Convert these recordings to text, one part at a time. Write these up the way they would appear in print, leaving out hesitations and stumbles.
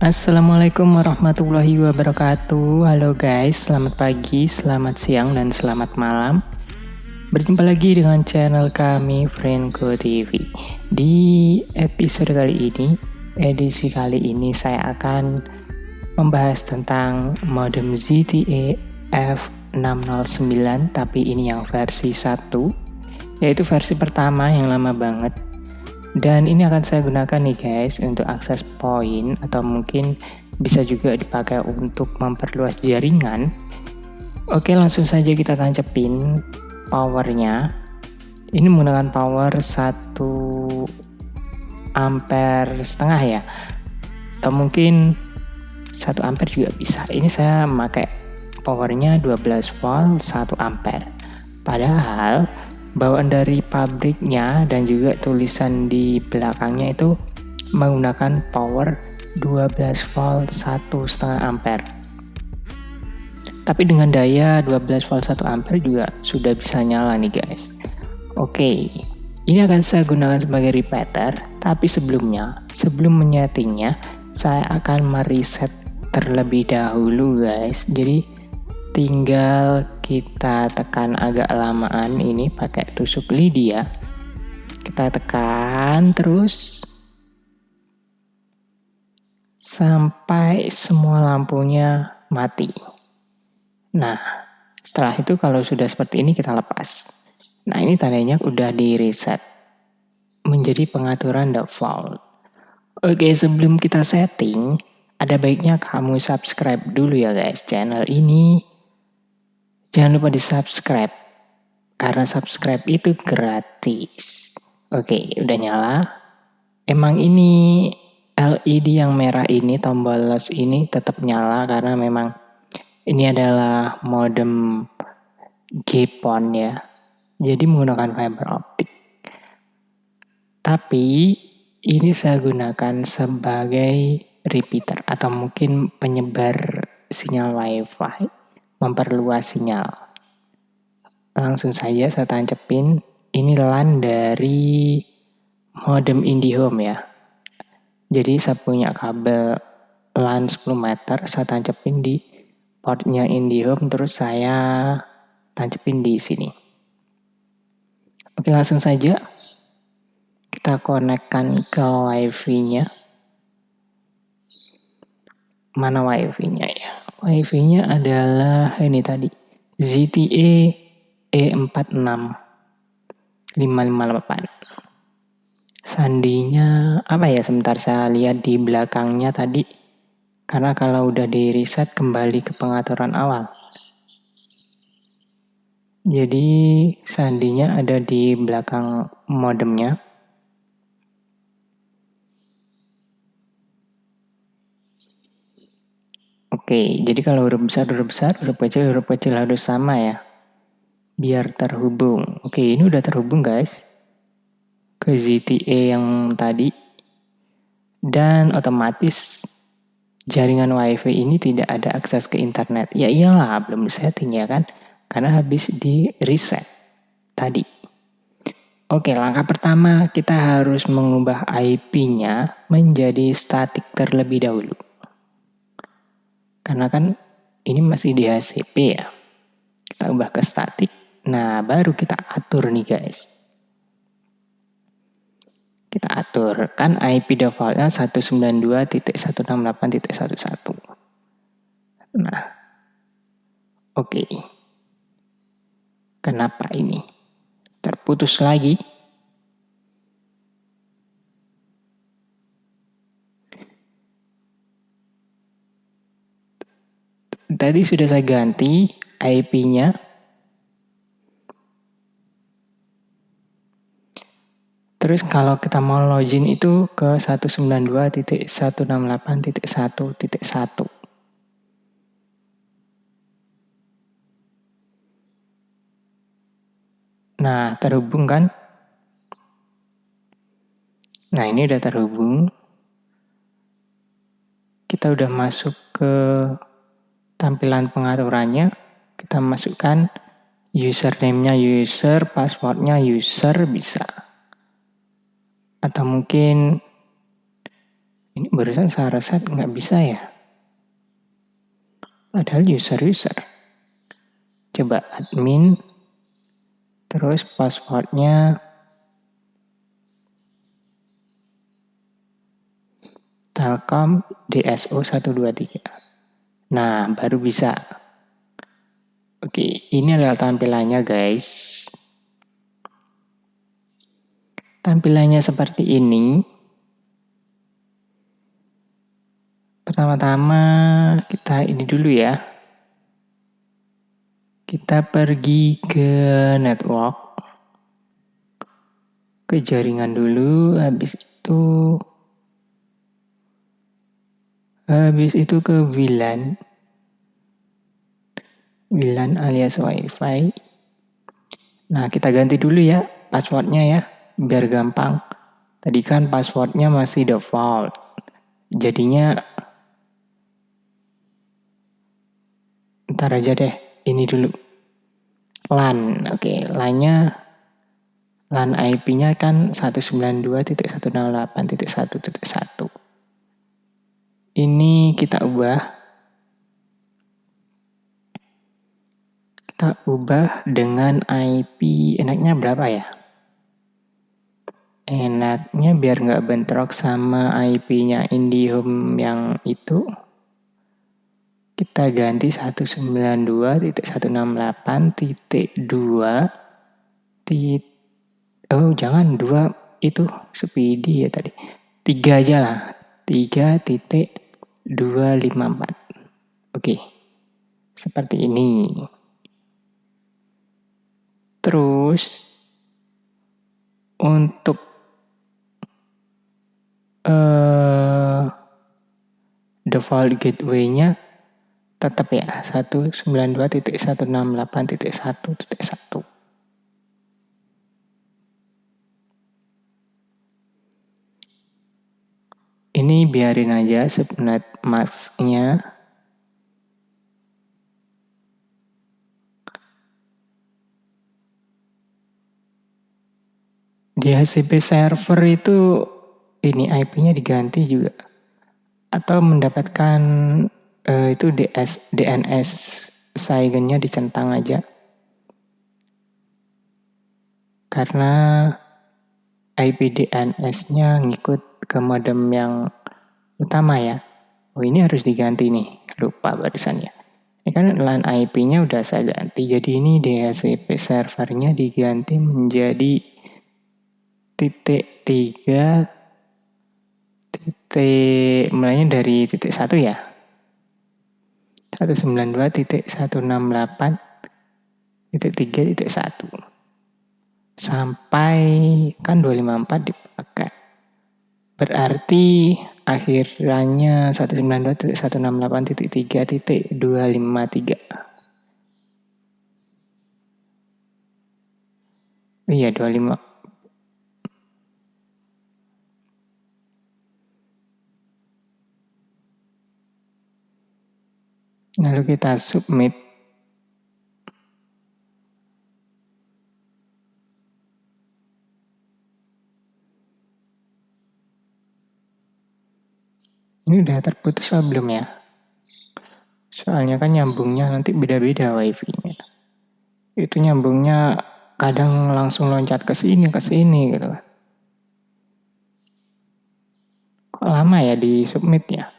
Assalamualaikum warahmatullahi wabarakatuh. Halo guys, selamat pagi, selamat siang, dan selamat malam. Berjumpa lagi dengan channel kami Friendco TV. Di episode kali ini, edisi kali ini saya akan membahas tentang modem ZTE F609, tapi ini yang versi 1, yaitu versi pertama yang lama banget. Dan ini akan saya gunakan nih guys untuk akses point, atau mungkin bisa juga dipakai untuk memperluas jaringan. Oke, langsung saja kita tancapin powernya. Ini menggunakan power 1 ampere setengah ya, atau mungkin 1 ampere juga bisa. Ini saya memakai powernya 12 volt 1 ampere. Padahal bawaan dari pabriknya dan juga tulisan di belakangnya itu menggunakan power 12 volt 1,5 ampere. Tapi dengan daya 12 volt 1 ampere juga sudah bisa nyala nih guys. Oke, ini akan saya gunakan sebagai repeater, tapi sebelum menyetingnya saya akan mereset terlebih dahulu guys. Jadi tinggal kita tekan agak lamaan ini pakai tusuk lidi ya. Kita tekan terus sampai semua lampunya mati. Nah, setelah itu kalau sudah seperti ini kita lepas. Nah, ini tandanya udah di reset menjadi pengaturan default. Oke, sebelum kita setting, ada baiknya kamu subscribe dulu ya guys channel ini. Jangan lupa di subscribe, karena subscribe itu gratis. Oke, udah nyala. Emang ini LED yang merah ini, tombol los ini tetap nyala karena memang ini adalah modem GPON ya. Jadi menggunakan fiber optik. Tapi ini saya gunakan sebagai repeater atau mungkin penyebar sinyal WiFi, memperluas sinyal. Langsung saja saya tancapin, ini LAN dari modem IndiHome ya. Jadi saya punya kabel LAN 10 meter, saya tancapin di portnya IndiHome, terus saya tancapin di sini. Oke, langsung saja kita konekkan ke WiFi-nya. Mana WiFi-nya ya? WiFi-nya adalah ini tadi, ZTE E46558. Sandinya apa ya? Sebentar saya lihat di belakangnya tadi. Karena kalau udah di reset kembali ke pengaturan awal. Jadi sandinya ada di belakang modemnya. Oke, jadi kalau huruf besar, huruf kecil harus sama ya. Biar terhubung. Oke, ini udah terhubung guys ke ZTE yang tadi. Dan otomatis jaringan WiFi ini tidak ada akses ke internet. Ya iyalah, belum disetting ya kan? Karena habis di reset tadi. Oke, langkah pertama kita harus mengubah IP-nya menjadi statik terlebih dahulu. Karena kan ini masih di HCP ya. Kita ubah ke statik. Nah, baru kita atur nih guys. Kita atur, kan IP defaultnya 192.168.11. Nah, oke. Kenapa ini terputus lagi? Tadi sudah saya ganti IP-nya. Terus kalau kita mau login itu ke 192.168.1.1. Nah, terhubung kan? Nah, ini udah terhubung. Kita udah masuk ke tampilan pengaturannya. Kita masukkan username-nya user, password-nya user bisa. Atau mungkin Ini barusan saya reset nggak bisa ya. Padahal user. Coba admin, terus passwordnya Telkom DSO 123. Nah, baru bisa. Oke, ini adalah tampilannya guys. Tampilannya seperti ini. Pertama-tama kita ini dulu ya. Kita pergi ke network. Ke jaringan dulu, habis itu ke WLAN. WLAN alias WiFi. Nah, kita ganti dulu ya passwordnya ya, biar gampang. Tadi kan passwordnya masih default. Jadinya ntar aja deh, ini dulu. LAN, oke, LAN IP-nya kan 192.168.1.1. Ini kita ubah dengan IP enaknya berapa ya? Enaknya biar nggak bentrok sama IP-nya IndiHome yang itu. Kita ganti 192.168.2. Oh, jangan 2 itu Speedy ya tadi. 3 aja lah. 3.254. Oke. Seperti ini. Terus untuk default gateway-nya tetap ya 192.168.1.1. Ini biarin aja subnet mask-nya. Di HCP server itu ini IP-nya diganti juga. Atau mendapatkan itu DNS SIGEN-nya dicentang aja. Karena IP DNS-nya ngikut ke modem yang utama ya. Oh, ini harus diganti nih. Lupa barusan ya. Ini kan LAN IP-nya udah saya ganti. Jadi ini DHCP servernya diganti menjadi .3 mulainya dari .1 ya. 192.168.3.1 sampai kan 254 dipakai. Berarti akhirannya 192.168.3.253. Iya, 25. Lalu kita submit. Ini udah terputus atau belum ya? Soalnya kan nyambungnya nanti beda-beda wifi-nya. Itu nyambungnya kadang langsung loncat ke sini gitu. Kok lama ya di submit ya?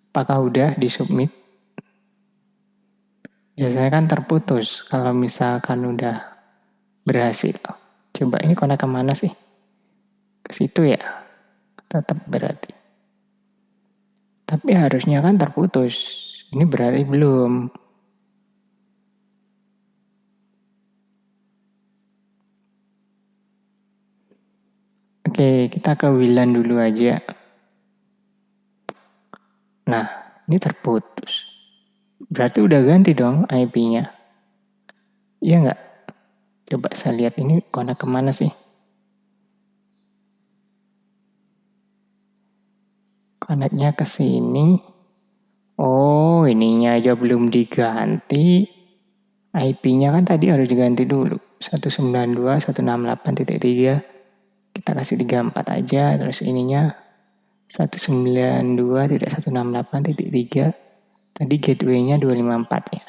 Apakah udah di submit? Biasanya kan terputus kalau misalkan udah berhasil. Coba ini konek kemana sih? Ke situ ya? Tetap berarti. Tapi harusnya kan terputus. Ini berarti belum. Oke, kita ke WLAN dulu aja. Nah, ini terputus. Berarti udah ganti dong IP-nya. Iya nggak? Coba saya lihat ini konek kemana sih? Koneknya ke sini. Oh, ininya aja belum diganti. IP-nya kan tadi harus diganti dulu. 192.168.3. Kita kasih 34 aja, terus ininya 192.168.3. Tadi gateway-nya 254 ya.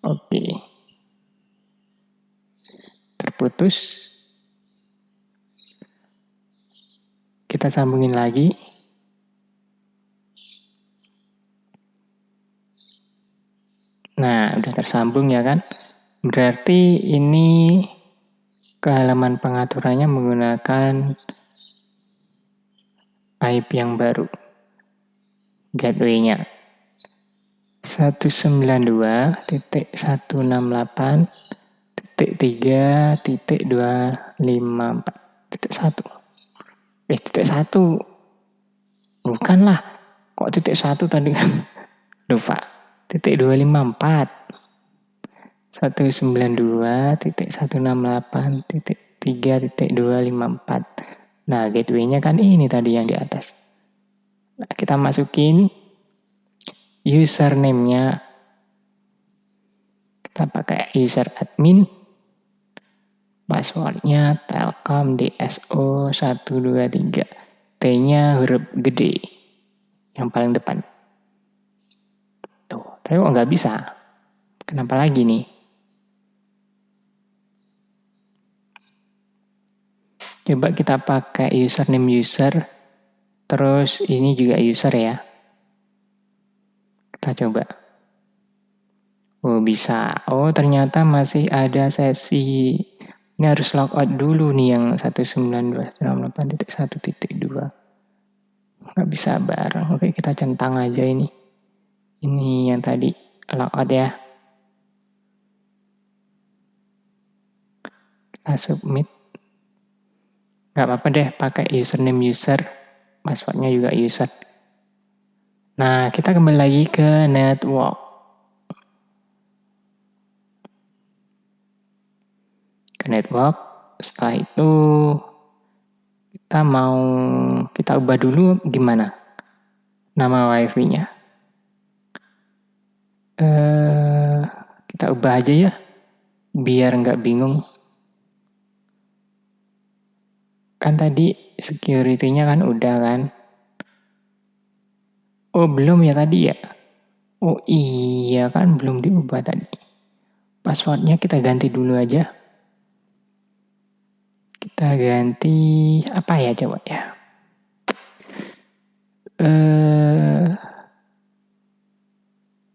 Oke. Terputus. Kita sambungin lagi. Nah, udah tersambung ya kan? Berarti ini ke halaman pengaturannya menggunakan IP yang baru. Gateway-nya 192.168.3.254.1. Titik 1. Bukanlah. Kok titik 1 tadi kan? Lupa. Titik 254. 192.168.3.254. Nah, gateway-nya kan ini tadi yang di atas. Nah, kita masukin username-nya. Kita pakai user admin. Password-nya Telkom DSO 123. T-nya huruf gede. Yang paling depan. Tuh, tapi kok nggak bisa? Kenapa lagi nih? Coba kita pakai username user. Terus ini juga user ya. Kita coba. Oh bisa. Oh ternyata masih ada sesi. Ini harus logout dulu nih yang 192.168.1.2. Nggak bisa bareng. Oke kita centang aja ini. Ini yang tadi logout ya. Kita submit. Nggak apa-apa deh pakai username user. Passwordnya juga user. Nah kita kembali lagi ke network. Ke network. Setelah itu kita ubah dulu gimana nama wifi-nya. Kita ubah aja ya biar nggak bingung. Kan tadi security-nya kan udah kan. Oh belum ya tadi ya. Oh iya kan belum diubah tadi. Passwordnya kita ganti dulu aja. Kita ganti apa ya coba ya.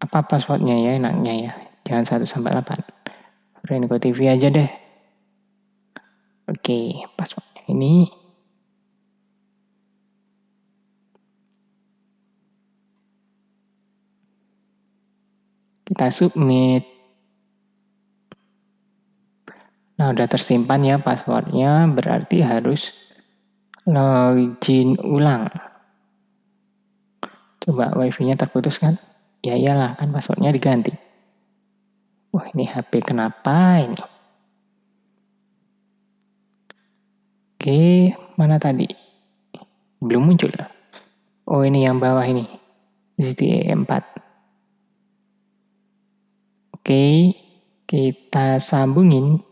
Apa passwordnya ya enaknya ya. Jangan 1-8. Renko TV aja deh. Oke, passwordnya ini. Kita submit. Nah, udah tersimpan ya passwordnya, berarti harus login ulang. Coba wifi-nya terputus kan? Ya iyalah, kan passwordnya diganti. Wah, ini HP kenapa ini? Oke, mana tadi? Belum muncul. Oh, ini yang bawah ini. ZTE 4. Oke, kita sambungin.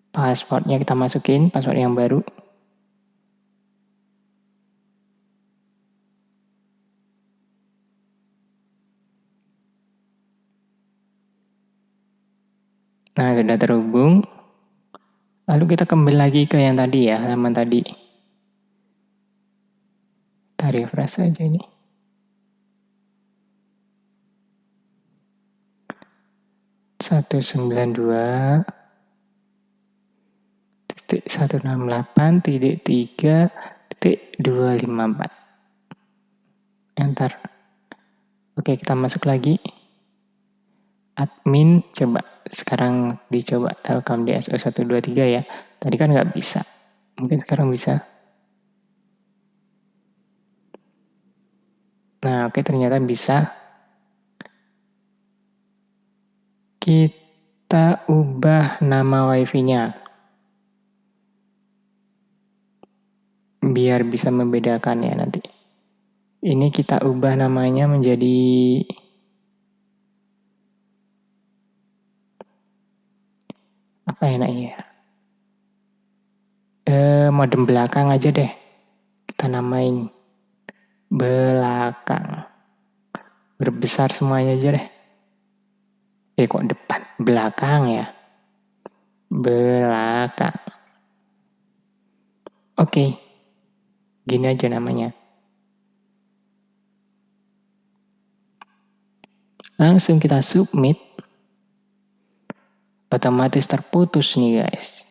Passwordnya kita masukin, password yang baru. Nah, sudah terhubung. Lalu kita kembali lagi ke yang tadi ya, halaman tadi. Kita refresh aja ini. Satu 192.168.3.254. Enter. Oke, kita masuk lagi. Admin, coba. Sekarang dicoba Telkom DSO 123 ya. Tadi kan nggak bisa. Mungkin sekarang bisa. Nah, oke ternyata bisa. Kita ubah nama wifi-nya. Biar bisa membedakan ya nanti. Ini kita ubah namanya menjadi apa enaknya ya? modem belakang aja deh. Kita namain belakang. Berbesar semuanya aja deh. Kok depan? Belakang ya. Belakang. Oke. Gini aja namanya. Langsung kita submit. Otomatis terputus nih guys.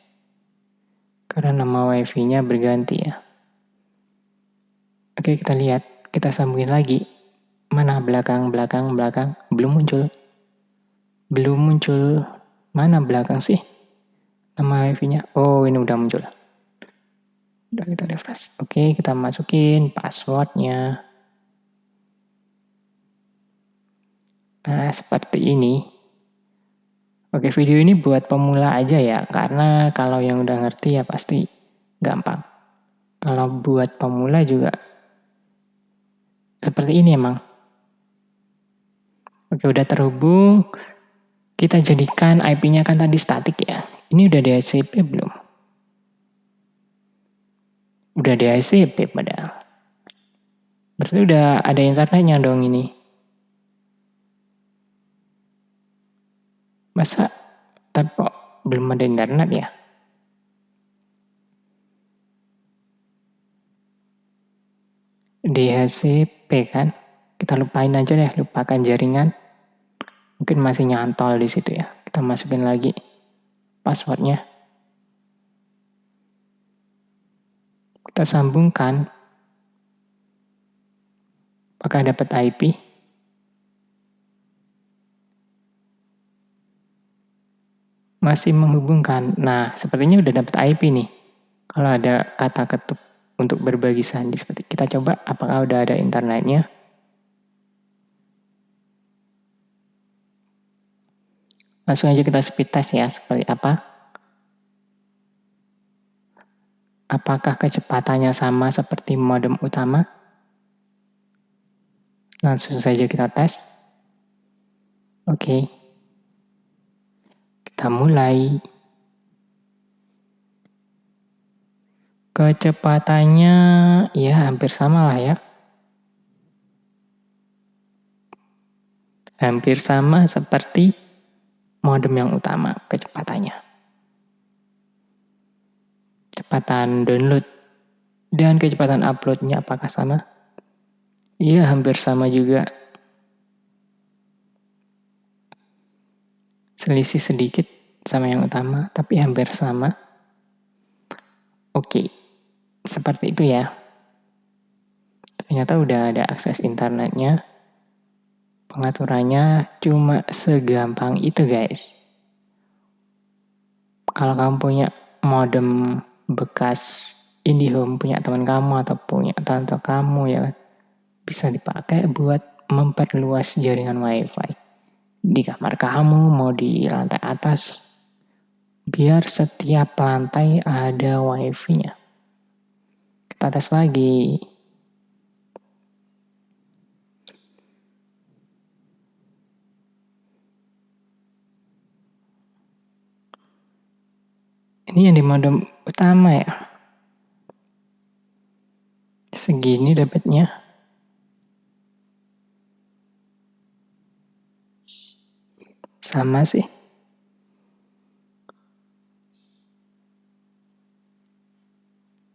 Karena nama wifi-nya berganti ya. Oke, kita lihat. Kita sambungin lagi. Mana belakang. Belum muncul. Mana belakang sih? Nama wifi-nya. Oh, ini udah muncul. Udah kita refresh. Oke, kita masukin passwordnya. Nah, seperti ini. Oke, video ini buat pemula aja ya. Karena kalau yang udah ngerti ya pasti gampang. Kalau buat pemula juga seperti ini emang. Oke, udah terhubung. Kita jadikan IP-nya kan tadi statik ya. Ini udah DHCP belum? Udah DHCP padahal. Berarti udah ada internetnya dong ini. Masa tapi kok belum ada internet ya? DHCP kan? Kita lupain aja deh, lupakan jaringan. Mungkin masih nyantol di situ ya. Kita masukin lagi passwordnya. Kita sambungkan. Apakah dapat IP? Masih menghubungkan. Nah, sepertinya udah dapat IP nih. Kalau ada kata ketuk untuk berbagi sandi seperti kita coba apakah udah ada internetnya. Langsung aja kita speed test ya, seperti apa. Apakah kecepatannya sama seperti modem utama? Langsung saja kita tes. Oke. Kita mulai. Kecepatannya ya hampir sama lah ya. Hampir sama seperti modem yang utama kecepatannya. Kecepatan download dan kecepatan uploadnya apakah sama? Iya, hampir sama juga. Selisih sedikit sama yang utama, tapi hampir sama. Oke, seperti itu ya. Ternyata udah ada akses internetnya. Pengaturannya cuma segampang itu guys. Kalau kamu punya modem bekas IndiHome punya teman kamu atau punya tante kamu ya kan, bisa dipakai buat memperluas jaringan wifi di kamar kamu, mau di lantai atas, biar setiap lantai ada wifi-nya. Kita tes lagi. Ini yang di modem utama ya. Segini dapatnya. Sama sih.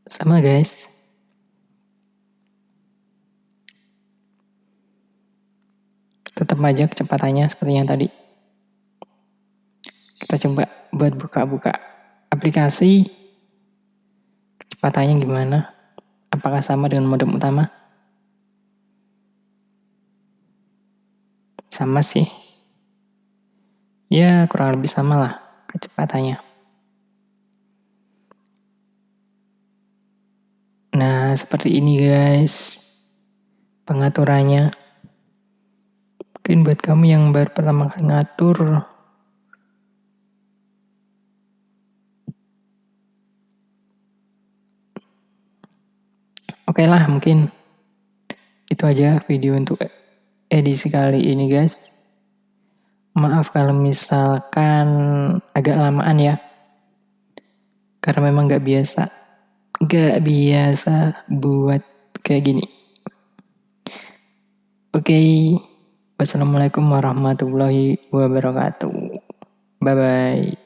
Sama guys. Tetap aja kecepatannya seperti yang tadi. Kita coba buat buka-buka aplikasi. Kecepatannya gimana? Apakah sama dengan modem utama? Sama sih. Ya, kurang lebih sama lah kecepatannya. Nah, seperti ini guys pengaturannya. Mungkin buat kamu yang baru pertama kali ngatur, oke lah, mungkin itu aja video untuk edisi kali ini guys. Maaf kalau misalkan agak lamaan ya. Karena memang gak biasa gak biasa buat kayak gini. Oke, wassalamualaikum warahmatullahi wabarakatuh. Bye bye.